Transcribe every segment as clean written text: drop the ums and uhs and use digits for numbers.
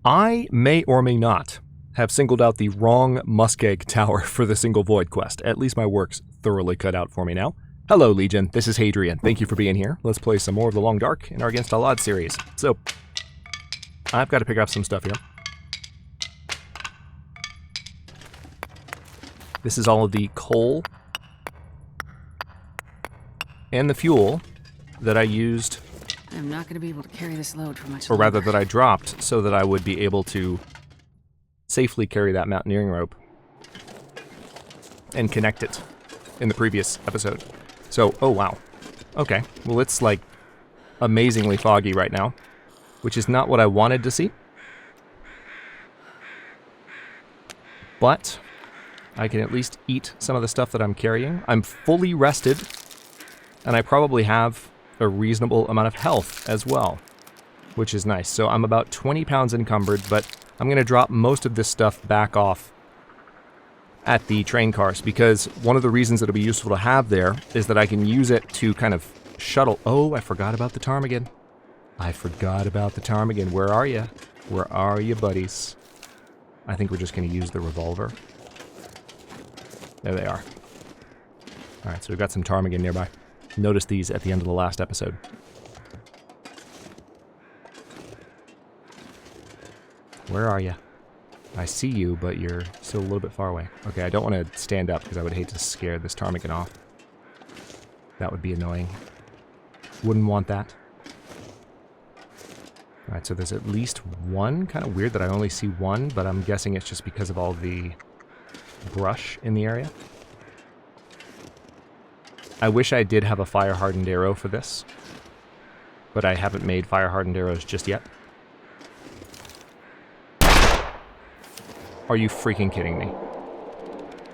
I may or may not have singled out the wrong muskeeg tower for the single void quest. At least my work's thoroughly cut out for me now. Hello, Legion. This is Hadrian. Thank you for being here. Let's play some more of the Long Dark in our Against All Odds series. So, I've got to pick up some stuff here. This is all of the coal and the fuel that I used. I'm not going to be able to carry this load for much longer. Or rather, longer. that I dropped so that I would be able to safely carry that mountaineering rope and connect it in the previous episode. So, oh wow. Okay, well it's like amazingly foggy right now, which is not what I wanted to see. But I can at least eat some of the stuff that I'm carrying. I'm fully rested, and I probably have a reasonable amount of health as well, which is nice. So I'm about 20 pounds encumbered, but I'm going to drop most of this stuff back off at the train cars, because one of the reasons it'll be useful to have there is that I can use it to kind of shuttle. Oh, I forgot about the ptarmigan. Where are you? Where are you, buddies? I think we're just going to use the revolver. There they are. Alright, so we've got some ptarmigan nearby. Notice these at the end of the last episode. Where are you? I see you, but you're still a little bit far away. Okay, I don't want to stand up because I would hate to scare this ptarmigan off. That would be annoying. Wouldn't want that. Alright, so there's at least one. Kind of weird that I only see one, but I'm guessing it's just because of all the brush in the area. I wish I did have a fire-hardened arrow for this, but I haven't made fire-hardened arrows just yet. Are you freaking kidding me?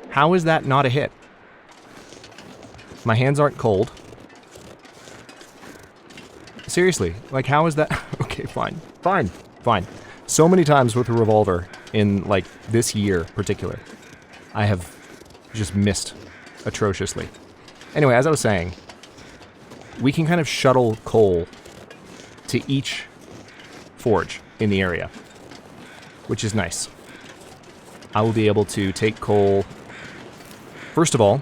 How is that not a hit? My hands aren't cold. Seriously, like how is that? Okay, fine. Fine. So many times with a revolver in like this year particular, I have just missed atrociously. Anyway, as I was saying, we can kind of shuttle coal to each forge in the area, which is nice. I will be able to take coal, first of all,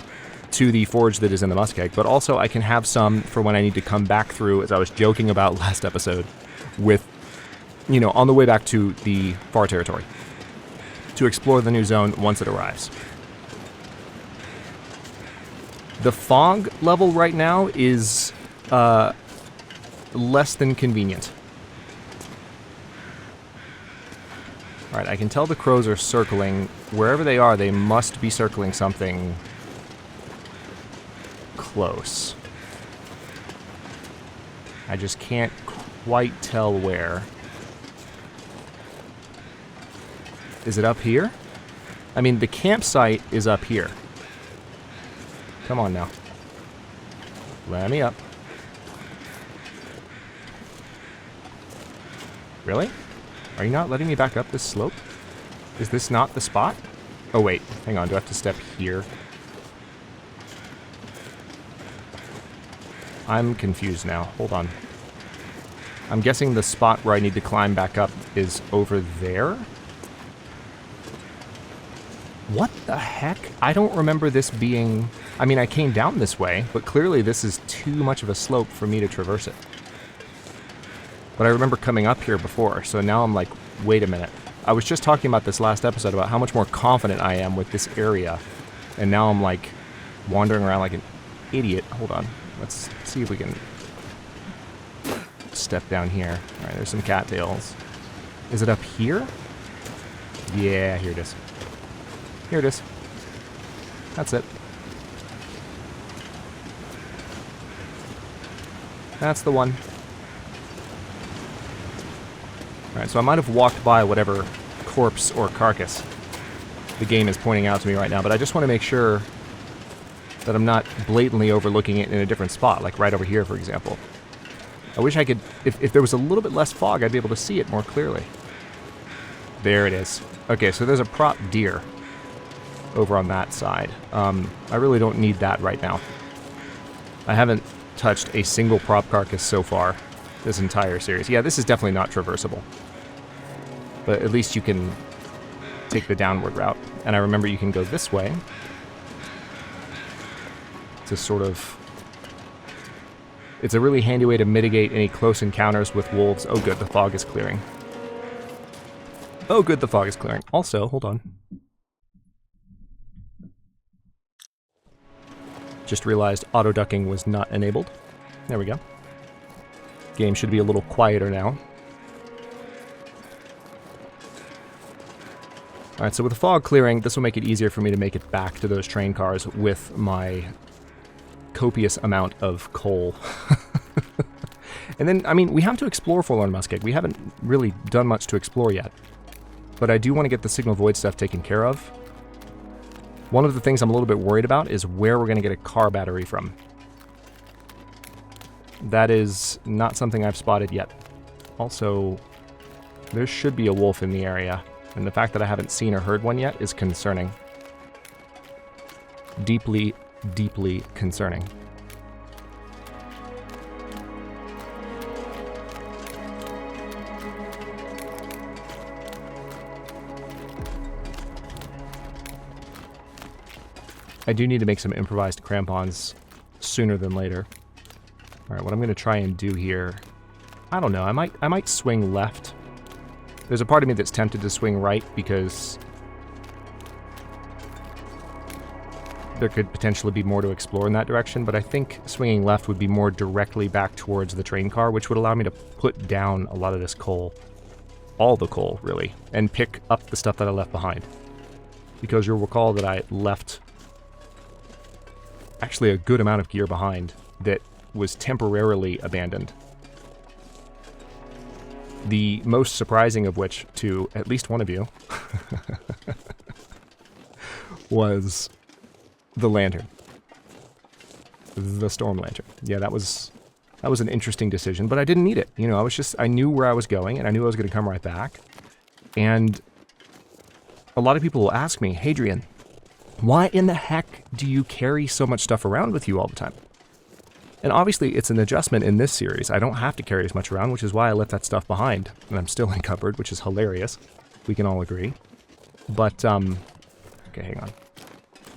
to the forge that is in the muskeeg, but also I can have some for when I need to come back through, as I was joking about last episode, with, you know, on the way back to the far territory, to explore the new zone once it arrives. The fog level right now is less than convenient. Alright, I can tell the crows are circling. Wherever they are, they must be circling something close. I just can't quite tell where. Is it up here? I mean, the campsite is up here. Come on now. Let me up. Really? Are you not letting me back up this slope? Is this not the spot? Oh wait, hang on, do I have to step here? I'm confused now, hold on. I'm guessing the spot where I need to climb back up is over there? What the heck? I don't remember this being... I mean, I came down this way, but clearly this is too much of a slope for me to traverse it. But I remember coming up here before, so now I'm like, wait a minute. I was just talking about this last episode about how much more confident I am with this area, and now I'm like wandering around like an idiot. Hold on, let's see if we can step down here. Alright, there's some cattails. Is it up here? Yeah, here it is. Here it is. That's it. That's the one. Alright, so I might have walked by whatever corpse or carcass the game is pointing out to me right now, but I just want to make sure that I'm not blatantly overlooking it in a different spot, like right over here, for example. I wish I could, if there was a little bit less fog, I'd be able to see it more clearly. There it is. Okay, so there's a prop deer over on that side. I really don't need that right now. I haven't touched a single prop carcass so far this entire series. Yeah, this is definitely not traversable. But at least you can take the downward route. And I remember you can go this way to sort of... It's a really handy way to mitigate any close encounters with wolves. Oh good, the fog is clearing. Oh good, the fog is clearing. Also, hold on. Just realized auto-ducking was not enabled. There we go. Game should be a little quieter now. Alright, so with the fog clearing, this will make it easier for me to make it back to those train cars with my copious amount of coal. And then, I mean, we have to explore Forlorn Muskeeg. We haven't really done much to explore yet. But I do want to get the Signal Void stuff taken care of. One of the things I'm a little bit worried about is where we're going to get a car battery from. That is not something I've spotted yet. Also, there should be a wolf in the area, and the fact that I haven't seen or heard one yet is concerning. Deeply, deeply concerning. I do need to make some improvised crampons sooner than later. Alright, what I'm going to try and do here... I don't know, I might swing left. There's a part of me that's tempted to swing right because there could potentially be more to explore in that direction, but I think swinging left would be more directly back towards the train car, which would allow me to put down a lot of this coal. All the coal, really, and pick up the stuff that I left behind. Because you'll recall that I left actually a good amount of gear behind that was temporarily abandoned. The most surprising of which, to at least one of you, was the lantern. The storm lantern. Yeah, that was an interesting decision, but I didn't need it. You know, I knew where I was going, and I knew I was going to come right back. And a lot of people will ask me, Hadrian, why in the heck do you carry so much stuff around with you all the time? And obviously it's an adjustment in this series. I don't have to carry as much around, which is why I left that stuff behind. And I'm still encumbered, which is hilarious. We can all agree. But, okay, hang on.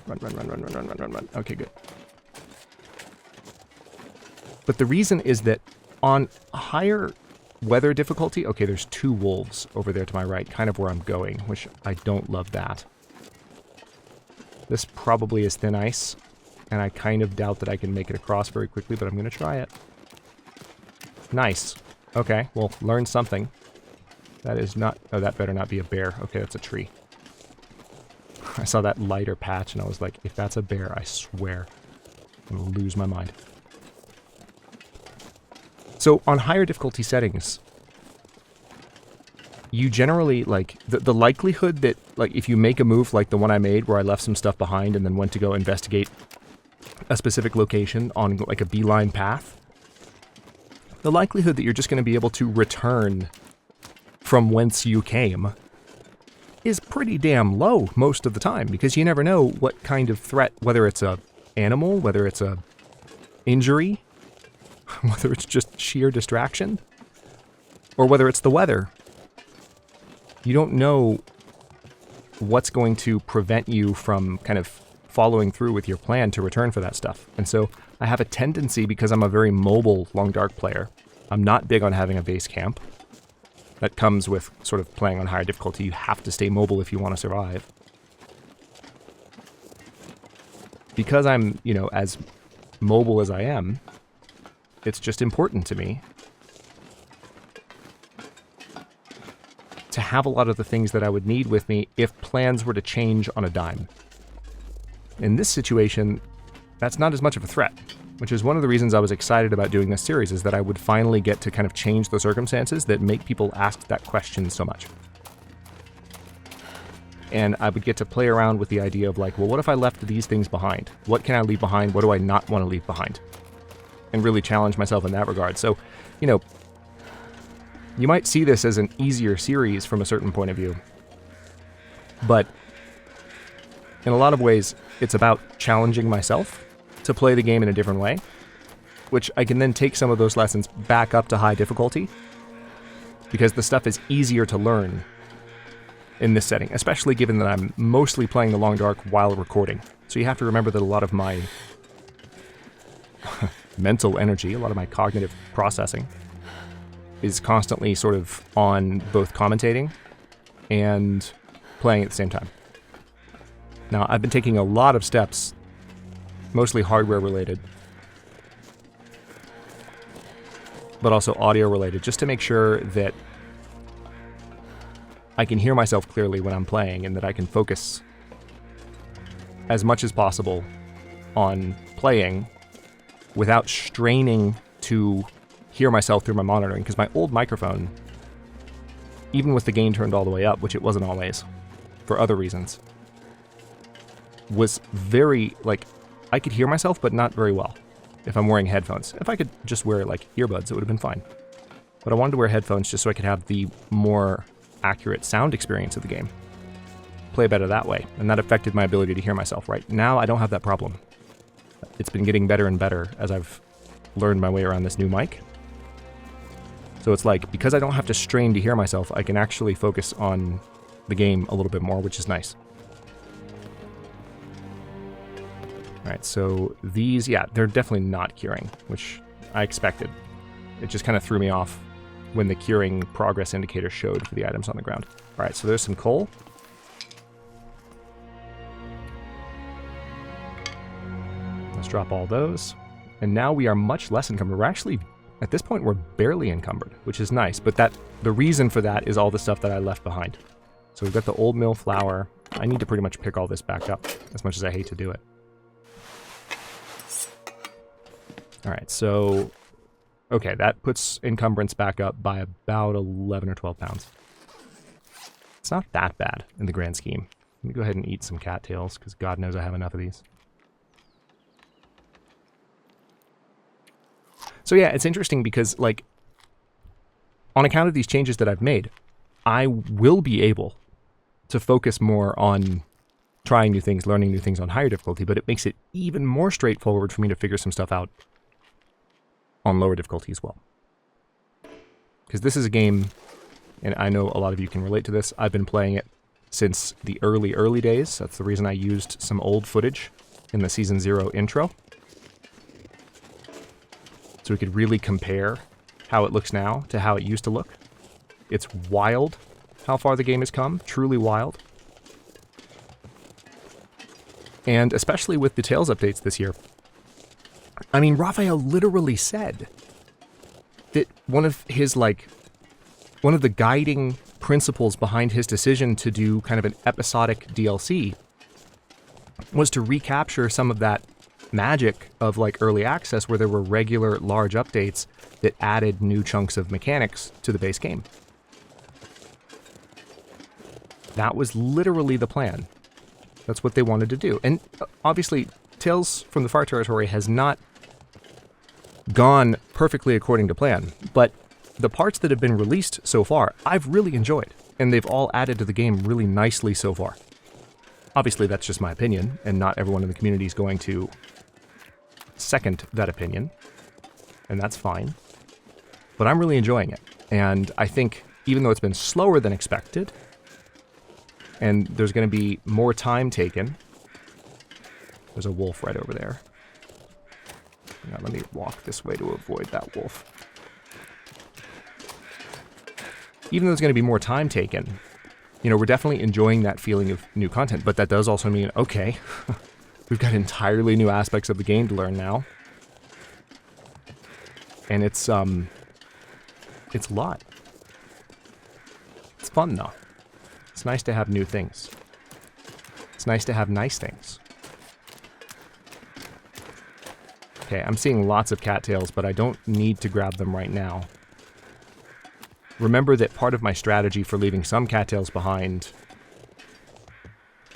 Run. Okay, good. But the reason is that on higher weather difficulty... Okay, there's 2 wolves over there to my right, kind of where I'm going, which I don't love that. This probably is thin ice, and I kind of doubt that I can make it across very quickly, but I'm going to try it. Nice. Okay, well, learn something. That is not... Oh, that better not be a bear. Okay, that's a tree. I saw that lighter patch, and I was like, if that's a bear, I swear I'm going to lose my mind. So, on higher difficulty settings, you generally, like, the likelihood that, like, if you make a move like the one I made where I left some stuff behind and then went to go investigate a specific location on, like, a beeline path, the likelihood that you're just going to be able to return from whence you came is pretty damn low most of the time, because you never know what kind of threat, whether it's a animal, whether it's a injury, whether it's just sheer distraction, or whether it's the weather. You don't know what's going to prevent you from kind of following through with your plan to return for that stuff. And so I have a tendency, because I'm a very mobile Long Dark player, I'm not big on having a base camp. That comes with sort of playing on higher difficulty. You have to stay mobile if you want to survive. Because I'm, you know, as mobile as I am, it's just important to me to have a lot of the things that I would need with me if plans were to change on a dime. In this situation, that's not as much of a threat, which is one of the reasons I was excited about doing this series, is that I would finally get to kind of change the circumstances that make people ask that question so much. And I would get to play around with the idea of, like, well, what if I left these things behind? What can I leave behind? What do I not want to leave behind? And really challenge myself in that regard. So, you know, you might see this as an easier series from a certain point of view, but in a lot of ways, it's about challenging myself to play the game in a different way, which I can then take some of those lessons back up to high difficulty, because the stuff is easier to learn in this setting, especially given that I'm mostly playing the Long Dark while recording. So you have to remember that a lot of my mental energy, a lot of my cognitive processing is constantly sort of on both commentating and playing at the same time. Now, I've been taking a lot of steps, mostly hardware related, but also audio related, just to make sure that I can hear myself clearly when I'm playing and that I can focus as much as possible on playing without straining to hear myself through my monitoring, because my old microphone, even with the gain turned all the way up, which it wasn't always, for other reasons, was very, like, I could hear myself, but not very well if I'm wearing headphones. If I could just wear, like, earbuds, it would have been fine. But I wanted to wear headphones just so I could have the more accurate sound experience of the game. Play better that way, and that affected my ability to hear myself. Right now, I don't have that problem. It's been getting better and better as I've learned my way around this new mic. So it's like, because I don't have to strain to hear myself, I can actually focus on the game a little bit more, which is nice. Alright, so these, yeah, they're definitely not curing, which I expected. It just kind of threw me off when the curing progress indicator showed for the items on the ground. Alright, so there's some coal. Let's drop all those. And now we are much less encumbered. We're actually, at this point, we're barely encumbered, which is nice. But the reason for that is all the stuff that I left behind. So we've got the old mill flour. I need to pretty much pick all this back up, as much as I hate to do it. Alright, so, okay, that puts encumbrance back up by about 11 or 12 pounds. It's not that bad in the grand scheme. Let me go ahead and eat some cattails, because God knows I have enough of these. So yeah, it's interesting because, like, on account of these changes that I've made, I will be able to focus more on trying new things, learning new things on higher difficulty, but it makes it even more straightforward for me to figure some stuff out on lower difficulty as well. Because this is a game, and I know a lot of you can relate to this, I've been playing it since the early days. That's the reason I used some old footage in the Season 0 intro. So we could really compare how it looks now to how it used to look. It's wild how far the game has come, truly wild. And especially with the Tales updates this year. I mean, Raphael literally said that one of the guiding principles behind his decision to do kind of an episodic DLC was to recapture some of that magic of, like, early access, where there were regular large updates that added new chunks of mechanics to the base game. That was literally the plan. That's what they wanted to do. And obviously, Tales from the Far Territory has not gone perfectly according to plan, but the parts that have been released so far, I've really enjoyed, and they've all added to the game really nicely so far. Obviously, that's just my opinion, and not everyone in the community is going to second that opinion, and that's fine. But I'm really enjoying it, and I think even though it's been slower than expected, and there's going to be more time taken. There's a wolf right over there. Now let me walk this way to avoid that wolf. Even though there's going to be more time taken, you know, we're definitely enjoying that feeling of new content, but that does also mean, okay, we've got entirely new aspects of the game to learn now. And it's a lot. It's fun, though. It's nice to have new things. It's nice to have nice things. Okay, I'm seeing lots of cattails, but I don't need to grab them right now. Remember that part of my strategy for leaving some cattails behind...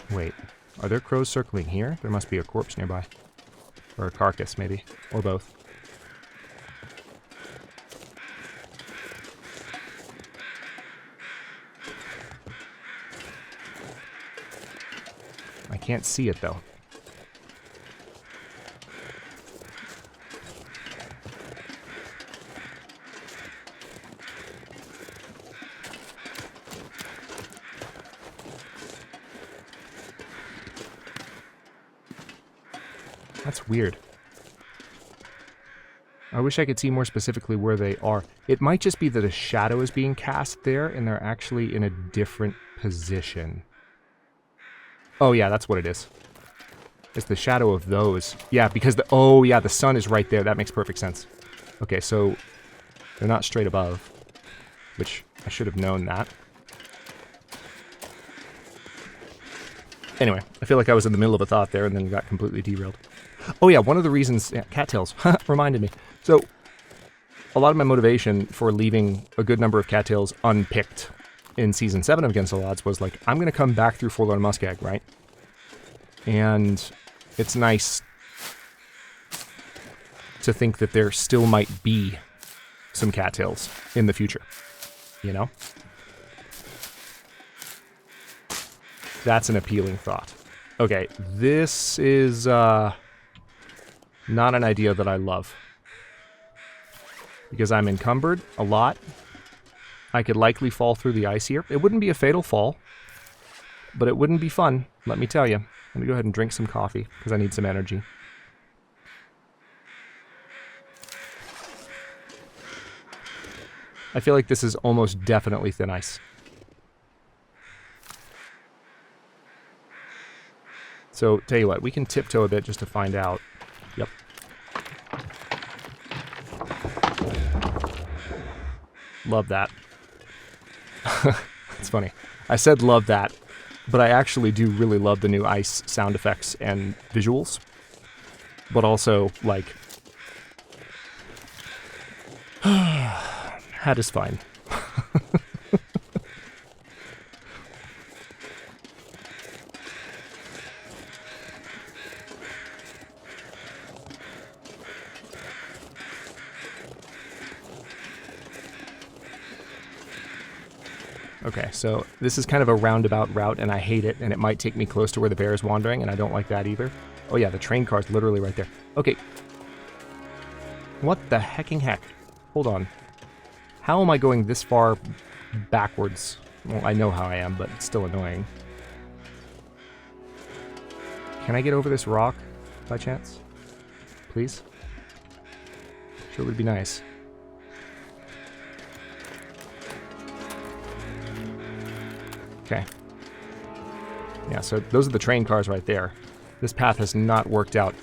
Wait, are there crows circling here? There must be a corpse nearby. Or a carcass, maybe. Or both. I can't see it, though. That's weird. I wish I could see more specifically where they are. It might just be that a shadow is being cast there, and they're actually in a different position. Oh yeah, that's what it is. It's the shadow of those. Yeah, because the... Oh yeah, the sun is right there. That makes perfect sense. Okay, so they're not straight above, which I should have known that. Anyway, I feel like I was in the middle of a thought there and then got completely derailed. Oh yeah, one of the reasons... Yeah, cattails. Reminded me. So, a lot of my motivation for leaving a good number of cattails unpicked in Season 7 of Against All Odds was like, I'm going to come back through Forlorn Muskeeg, right? And it's nice to think that there still might be some cattails in the future. You know? That's an appealing thought. Okay, this is not an idea that I love. Because I'm encumbered a lot. I could likely fall through the ice here. It wouldn't be a fatal fall, but it wouldn't be fun, let me tell you. Let me go ahead and drink some coffee, because I need some energy. I feel like this is almost definitely thin ice. So, tell you what, we can tiptoe a bit just to find out. Yep. Love that. It's funny. I said love that, but I actually do really love the new ice sound effects and visuals. But also, like... Hat is fine. Okay, so this is kind of a roundabout route, and I hate it, and it might take me close to where the bear is wandering, and I don't like that either. Oh yeah, the train car's literally right there. Okay. What the hecking heck? Hold on. How am I going this far backwards? Well, I know how I am, but it's still annoying. Can I get over this rock, by chance? Please? Sure would be nice. Okay. Yeah, so those are the train cars right there. This path has not worked out.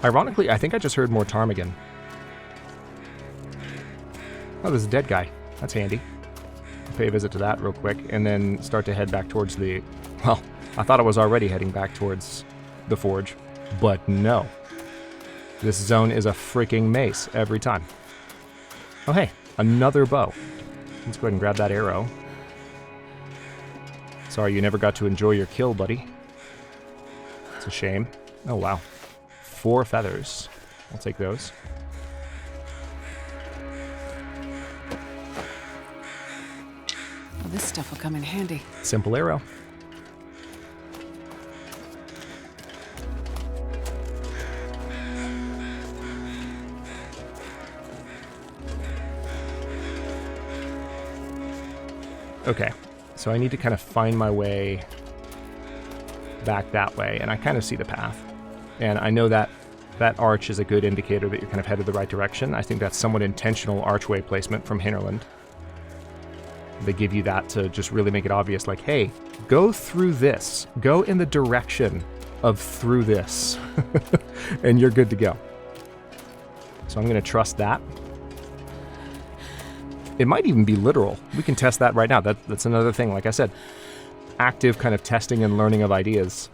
Ironically, I think I just heard more ptarmigan. Oh, there's a dead guy. That's handy. I'll pay a visit to that real quick, and then start to head back towards the... Well, I thought I was already heading back towards the forge, but no. This zone is a freaking maze every time. Oh hey, another bow. Let's go ahead and grab that arrow. Sorry you never got to enjoy your kill, buddy. It's a shame. Oh wow. 4 feathers. I'll take those. Well, this stuff will come in handy. Simple arrow. Okay, so I need to kind of find my way back that way, and I kind of see the path. And I know that that arch is a good indicator that you're kind of headed the right direction. I think that's somewhat intentional archway placement from Hinterland. They give you that to just really make it obvious, like, hey, go through this. Go in the direction of through this. And you're good to go. So I'm going to trust that. It might even be literal. We can test that right now. That's another thing. Like I said, active kind of testing and learning of ideas.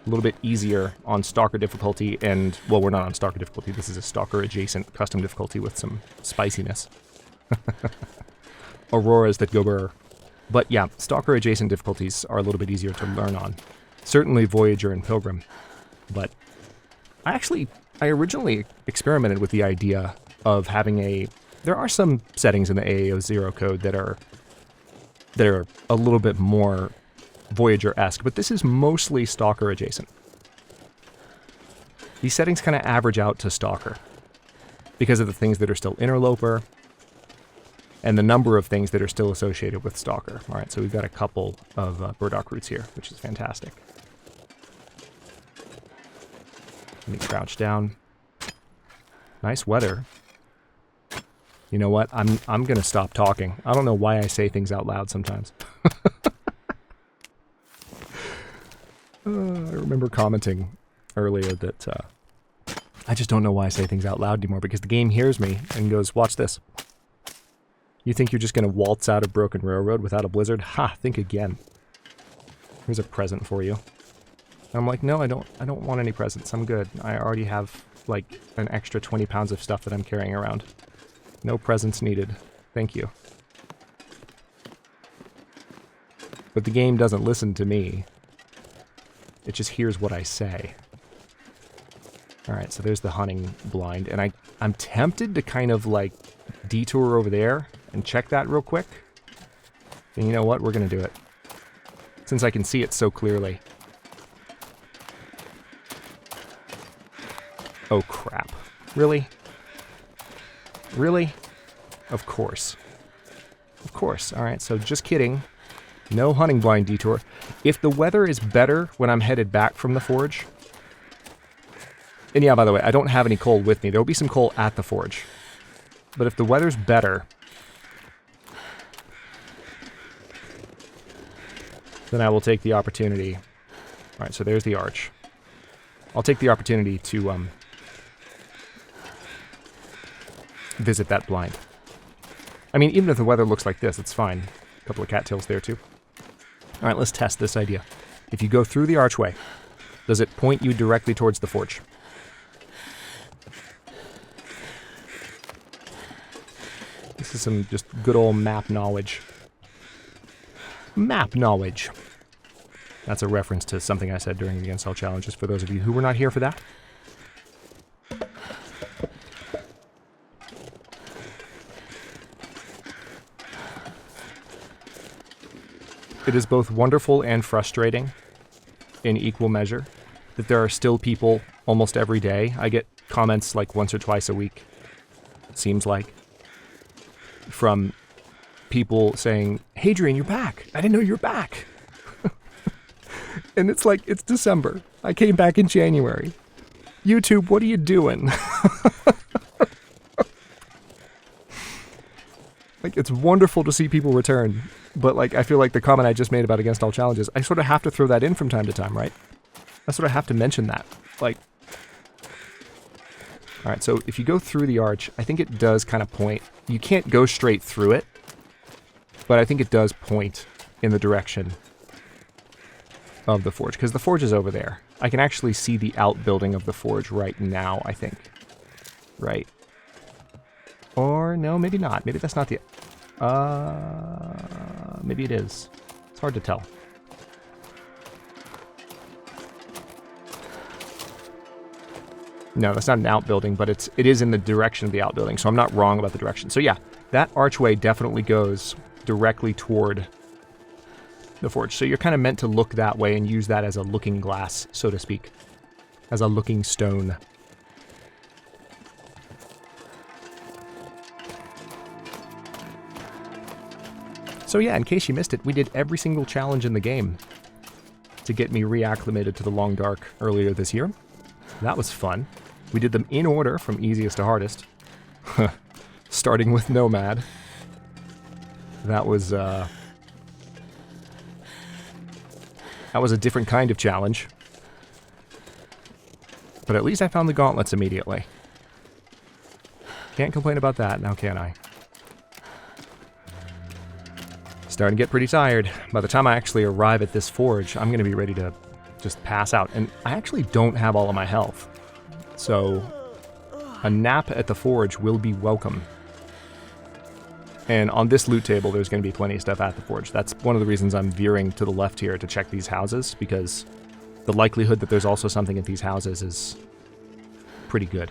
A little bit easier on Stalker difficulty, and, well, we're not on Stalker difficulty. This is a Stalker-adjacent custom difficulty with some spiciness. Auroras that go burr. But yeah, Stalker-adjacent difficulties are a little bit easier to learn on. Certainly Voyageur and Pilgrim. But I originally experimented with the idea of having a... There are some settings in the AAO0 code that are a little bit more Voyageur-esque, but this is mostly Stalker-adjacent. These settings kind of average out to Stalker because of the things that are still Interloper, and the number of things that are still associated with Stalker. All right, so we've got a couple of burdock roots here, which is fantastic. Let me crouch down. Nice weather. You know what? I'm gonna stop talking. I don't know why I say things out loud sometimes. I remember commenting earlier that I just don't know why I say things out loud anymore, because the game hears me and goes, watch this. You think you're just gonna waltz out of Broken Railroad without a blizzard? Ha, think again. Here's a present for you. And I'm like, no, I don't want any presents. I'm good. I already have like an extra 20 pounds of stuff that I'm carrying around. No presents needed. Thank you. But the game doesn't listen to me. It just hears what I say. Alright, so there's the hunting blind. And I'm tempted to kind of like detour over there and check that real quick. And you know what? We're going to do it. Since I can see it so clearly. Oh crap. Really? Really? Of course. Of course. Alright, so just kidding. No hunting blind detour. If the weather is better when I'm headed back from the forge... And yeah, by the way, I don't have any coal with me. There will be some coal at the forge. But if the weather's better... then I will take the opportunity... Alright, so there's the arch. I'll take the opportunity to, visit that blind. I mean, even if the weather looks like this, it's fine. A couple of cattails there, too. Alright, let's test this idea. If you go through the archway, does it point you directly towards the forge? This is some just good old map knowledge. Map knowledge. That's a reference to something I said during the Against All Challenges, for those of you who were not here for that. It is both wonderful and frustrating in equal measure that there are still people almost every day. I get comments like once or twice a week, it seems like, from people saying, Hadrian, you're back. I didn't know you were back. And it's like, it's December. I came back in January. YouTube, what are you doing? Like, it's wonderful to see people return. But, like, I feel like the comment I just made about Against All Challenges, I sort of have to throw that in from time to time, right? I sort of have to mention that. Like, alright, so if you go through the arch, I think it does kind of point. You can't go straight through it, but I think it does point in the direction of the forge, because the forge is over there. I can actually see the outbuilding of the forge right now, I think. Right. Or, no, maybe not. Maybe that's not the... maybe it is. It's hard to tell. No, that's not an outbuilding, but it is in the direction of the outbuilding, so I'm not wrong about the direction. So yeah, that archway definitely goes directly toward the forge. So you're kind of meant to look that way and use that as a looking glass, so to speak. As a looking stone. So yeah, in case you missed it, we did every single challenge in the game to get me reacclimated to the Long Dark earlier this year. That was fun. We did them in order from easiest to hardest. Starting with Nomad. That was a different kind of challenge. But at least I found the gauntlets immediately. Can't complain about that, now can I? Starting to get pretty tired. By the time I actually arrive at this forge, I'm going to be ready to just pass out. And I actually don't have all of my health. So a nap at the forge will be welcome. And on this loot table, there's going to be plenty of stuff at the forge. That's one of the reasons I'm veering to the left here to check these houses, because the likelihood that there's also something at these houses is pretty good.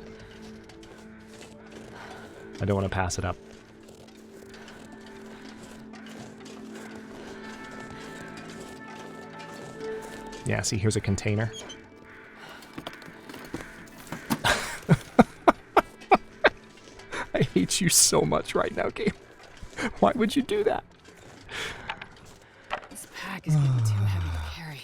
I don't want to pass it up. Yeah, see, here's a container. I hate you so much right now, game. Why would you do that? This pack is getting too heavy to carry.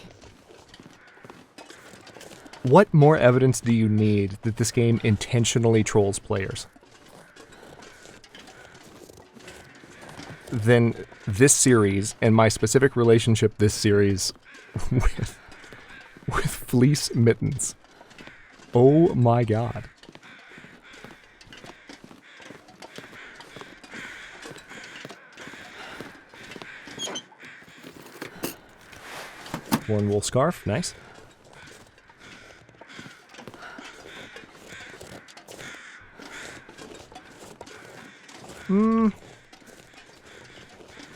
What more evidence do you need that this game intentionally trolls players than this series and my specific relationship this series with fleece mittens? Oh my god. One wool scarf, nice.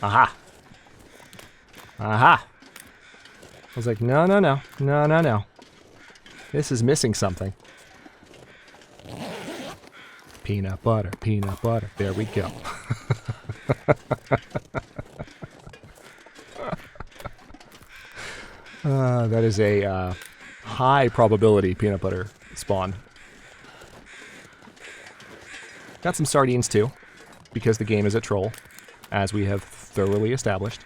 Aha. Aha. I was like, no, no, no. No, no, no. This is missing something. Peanut butter, peanut butter. There we go. That is a high probability peanut butter spawn. Got some sardines too, because the game is a troll, as we have thoroughly established.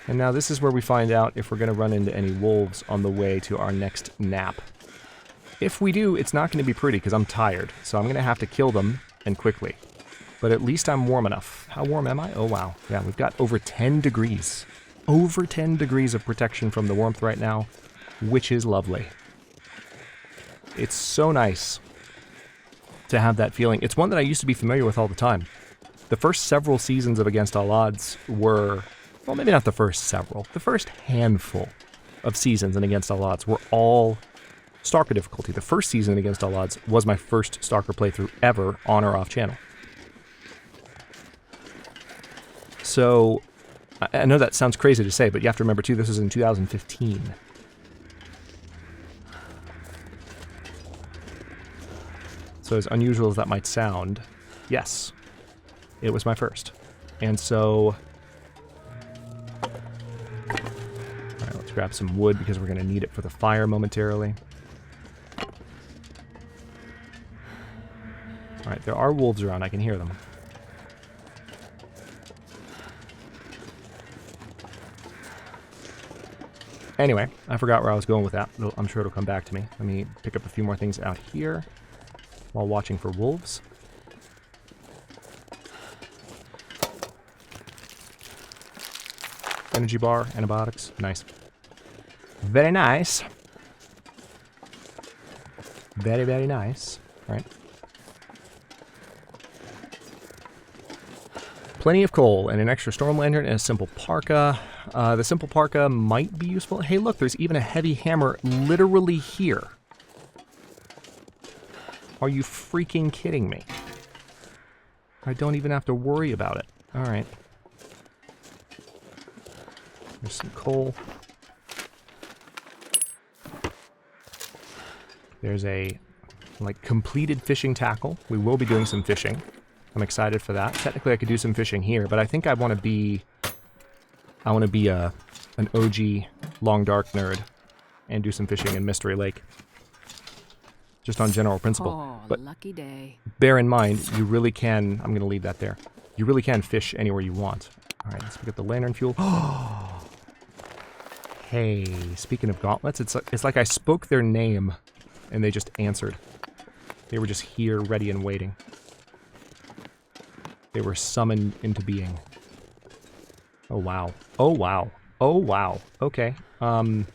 And now this is where we find out if we're going to run into any wolves on the way to our next nap. If we do, it's not going to be pretty because I'm tired, so I'm going to have to kill them, and quickly. But at least I'm warm enough. How warm am I? Oh wow. Yeah, we've got over 10 degrees. Over 10 degrees of protection from the warmth right now, which is lovely. It's so nice to have that feeling. It's one that I used to be familiar with all the time. The first several seasons of Against All Odds were, well, maybe not the first several. The first handful of seasons in Against All Odds were all Stalker difficulty. The first season Against All Odds was my first Stalker playthrough ever on or off channel. So, I know that sounds crazy to say, but you have to remember too, this was in 2015. So as unusual as that might sound, yes, it was my first. And so, alright, let's grab some wood because we're going to need it for the fire momentarily. Alright, there are wolves around, I can hear them. Anyway, I forgot where I was going with that. I'm sure it'll come back to me. Let me pick up a few more things out here while watching for wolves. Energy bar, antibiotics, nice. Very nice. Very, very nice. All right. Plenty of coal and an extra storm lantern and a simple parka. The simple parka might be useful. Hey, look, there's even a heavy hammer literally here. Are you freaking kidding me? I don't even have to worry about it. All right. There's some coal. There's a, like, completed fishing tackle. We will be doing some fishing. I'm excited for that. Technically, I could do some fishing here, but I think I want to be an OG Long Dark nerd and do some fishing in Mystery Lake. Just on general principle. Oh, but lucky day. bear in mind, you really can, I'm going to leave that there. You really can fish anywhere you want. All right, let's pick up the lantern fuel. Hey, speaking of gauntlets, it's like I spoke their name and they just answered. They were just here, ready and waiting. They were summoned into being. Oh, wow. Oh, wow. Oh, wow. Okay. I'm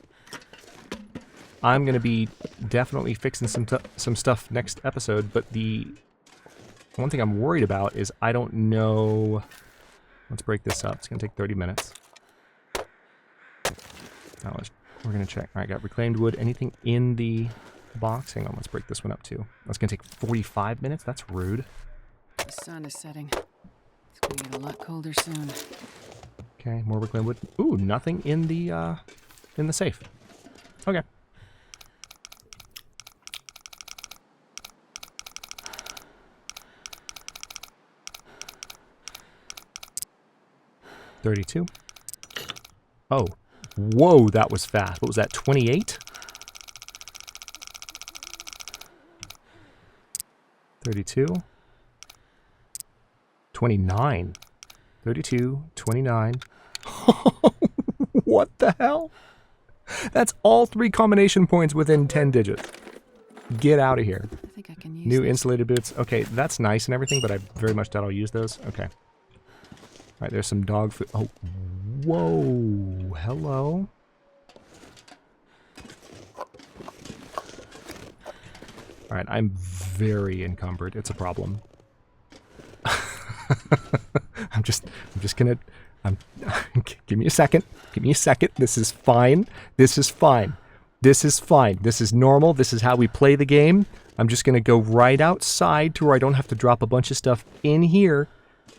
going to be definitely fixing some stuff next episode, but the one thing I'm worried about is I don't know... Let's break this up. It's going to take 30 minutes. Now we're going to check. All right, got reclaimed wood. Anything in the box? Hang on, let's break this one up too. That's going to take 45 minutes? That's rude. The sun is setting. It's going to get a lot colder soon. Okay, more reclaimed wood. Ooh, nothing in the safe. Okay. $32. Oh. Whoa, that was fast. What was that, 28? 32. 29. 32, 29. What the hell? That's all 3 combination points within 10 digits. Get out of here. I think I can use New this. insulated boots. Okay, that's nice and everything, but I very much doubt I'll use those. Okay. Alright, there's some dog food. Oh, whoa. Hello. Alright, I'm very encumbered. It's a problem. I'm just gonna... give me a second. Give me a second. This is fine. This is fine. This is fine. This is normal. This is how we play the game. I'm just gonna go right outside to where I don't have to drop a bunch of stuff in here.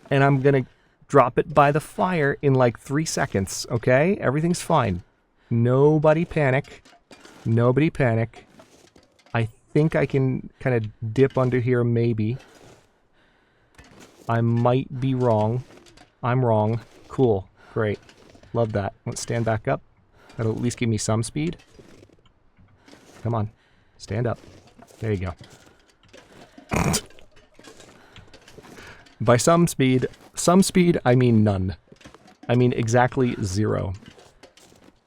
And I'm gonna drop it by the fire in like 3 seconds, okay? Everything's fine. Nobody panic. Nobody panic. I think I can kind of dip under here, maybe. I might be wrong. I'm wrong. Cool. Great. Love that. Let's stand back up. That'll at least give me some speed. Come on. Stand up. There you go. By some speed, I mean none. I mean exactly 0.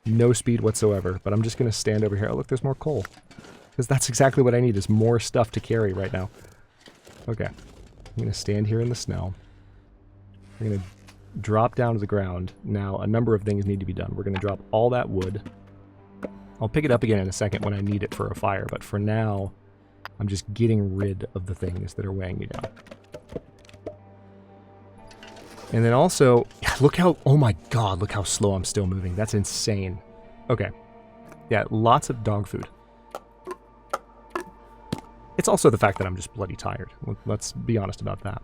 No speed whatsoever. But I'm just going to stand over here. Oh, look, there's more coal. Because that's exactly what I need, is more stuff to carry right now. Okay. I'm going to stand here in the snow. We're going to drop down to the ground. Now, a number of things need to be done. We're going to drop all that wood. I'll pick it up again in a second when I need it for a fire, but for now, I'm just getting rid of the things that are weighing me down. And then also, look how, oh my god, look how slow I'm still moving. That's insane. Okay. Yeah, lots of dog food. It's also the fact that I'm just bloody tired. Let's be honest about that.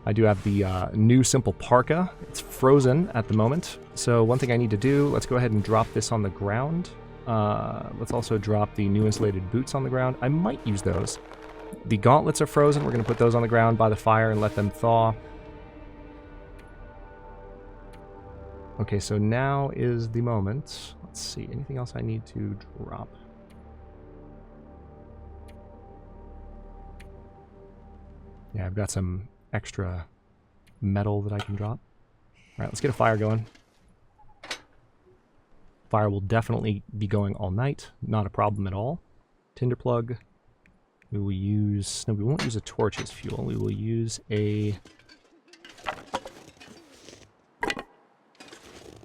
I do have the new simple parka. It's frozen at the moment. So one thing I need to do, let's go ahead and drop this on the ground. Let's also drop the new insulated boots on the ground. I might use those. The gauntlets are frozen. We're going to put those on the ground by the fire and let them thaw. Okay, so now is the moment. Let's see, anything else I need to drop? Yeah, I've got some extra metal that I can drop. Alright, let's get a fire going. Fire will definitely be going all night. Not a problem at all. Tinder plug. We will use... No, we won't use a torch as fuel. We will use a...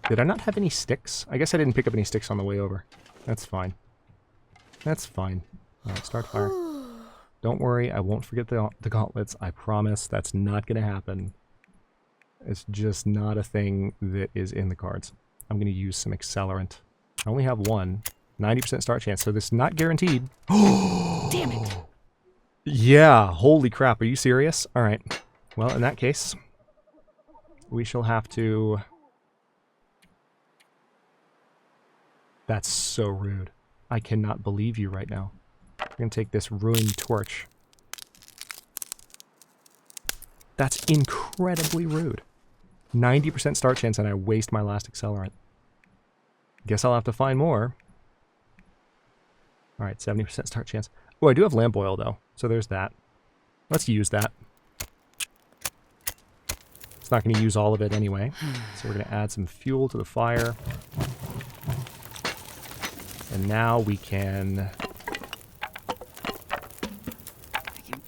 Did I not have any sticks? I guess I didn't pick up any sticks on the way over. That's fine. That's fine. Alright, start fire. Don't worry, I won't forget the gauntlets. I promise that's not going to happen. It's just not a thing that is in the cards. I'm going to use some accelerant. I only have one. 90% start chance, so this is not guaranteed. Damn it! Yeah, holy crap, are you serious? Alright. Well, in that case, we shall have to... That's so rude. I cannot believe you right now. We're going to take this ruined torch. That's incredibly rude. 90% start chance and I waste my last accelerant. Guess I'll have to find more. Alright, 70% start chance. Oh, I do have lamp oil though, so there's that. Let's use that. It's not going to use all of it anyway. So we're going to add some fuel to the fire. And now we can...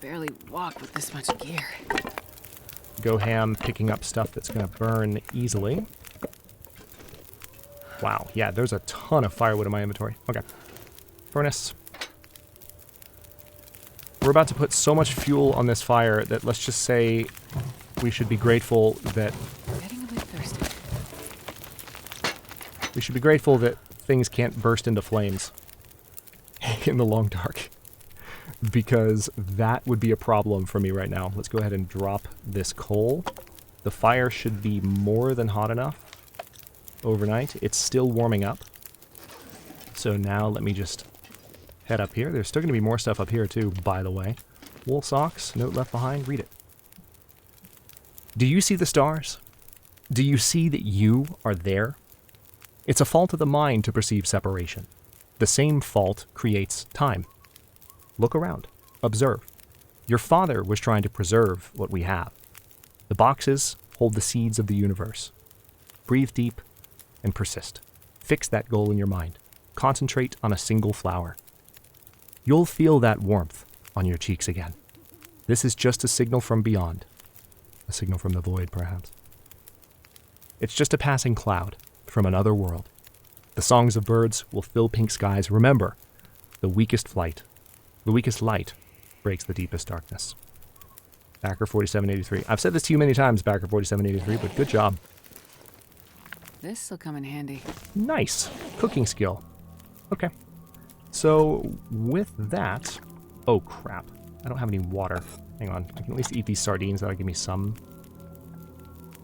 Barely walk with this much gear. Go ham picking up stuff that's going to burn easily. Wow, yeah, there's a ton of firewood in my inventory. Okay. Furnace. We're about to put so much fuel on this fire that let's just say we should be grateful that... Getting a bit thirsty. We should be grateful that things can't burst into flames in the long dark. Because that would be a problem for me right now. Let's go ahead and drop this coal. The fire should be more than hot enough overnight. It's still warming up. So now let me just head up here. There's still going to be more stuff up here too, by the way. Wool socks, note left behind, read it. Do you see the stars? Do you see that you are there? It's a fault of the mind to perceive separation. The same fault creates time. Look around. Observe. Your father was trying to preserve what we have. The boxes hold the seeds of the universe. Breathe deep and persist. Fix that goal in your mind. Concentrate on a single flower. You'll feel that warmth on your cheeks again. This is just a signal from beyond. A signal from the void, perhaps. It's just a passing cloud from another world. The songs of birds will fill pink skies. Remember, the weakest light breaks the deepest darkness. Backer 4783. I've said this to you many times, Backer 4783, but good job. This'll come in handy. Nice. Cooking skill. Okay. So, with that... Oh, crap. I don't have any water. Hang on. I can at least eat these sardines. That'll give me some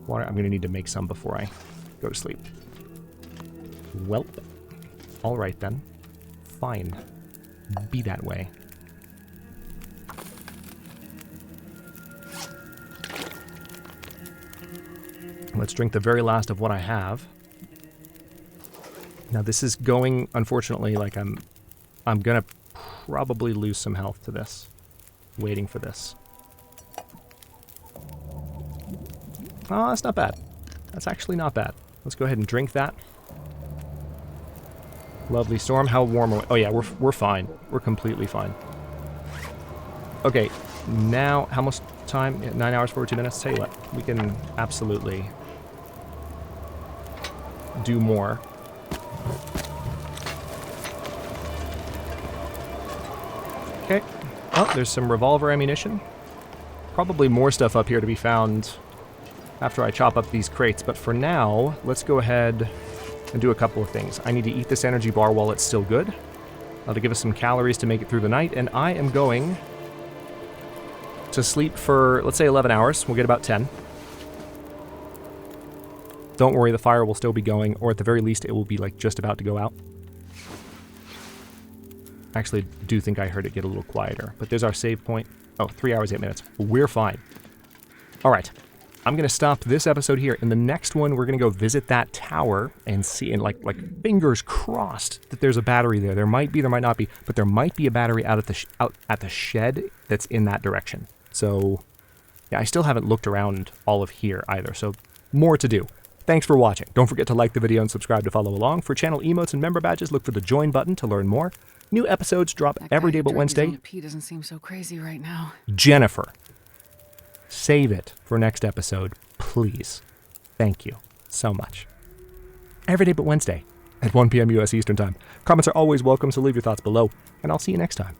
water. I'm going to need to make some before I go to sleep. Welp. Alright then. Fine. Be that way. Let's drink the very last of what I have. Now this is going, unfortunately, like I'm gonna probably lose some health to this. Waiting for this. Oh, that's not bad. That's actually not bad. Let's go ahead and drink that. Lovely storm. How warm are we? Oh yeah, we're fine. We're completely fine. Okay, now how much time? 9 hours 42 minutes. Tell you what, we can absolutely do more. Okay. Oh, there's some revolver ammunition. Probably more stuff up here to be found after I chop up these crates, but for now, let's go ahead and do a couple of things. I need to eat this energy bar while it's still good. To give us some calories to make it through the night, and I am going to sleep for, let's say, 11 hours. We'll get about 10. Don't worry, the fire will still be going, or at the very least, it will be, like, just about to go out. Actually, I do think I heard it get a little quieter, but there's our save point. Oh, 3 hours, 8 minutes. We're fine. All right. I'm going to stop this episode here. In the next one, we're going to go visit that tower and see, and like fingers crossed that there's a battery there. There might be, there might not be, but there might be a battery out at the shed that's in that direction. So, yeah, I still haven't looked around all of here either, so more to do. Thanks for watching. Don't forget to like the video and subscribe to follow along. For channel emotes and member badges, look for the join button to learn more. New episodes drop every day but Wednesday. He doesn't seem so crazy right now. Jennifer. Save it for next episode, please. Thank you so much. Every day but Wednesday at 1 p.m. U.S. Eastern Time. Comments are always welcome, so leave your thoughts below, and I'll see you next time.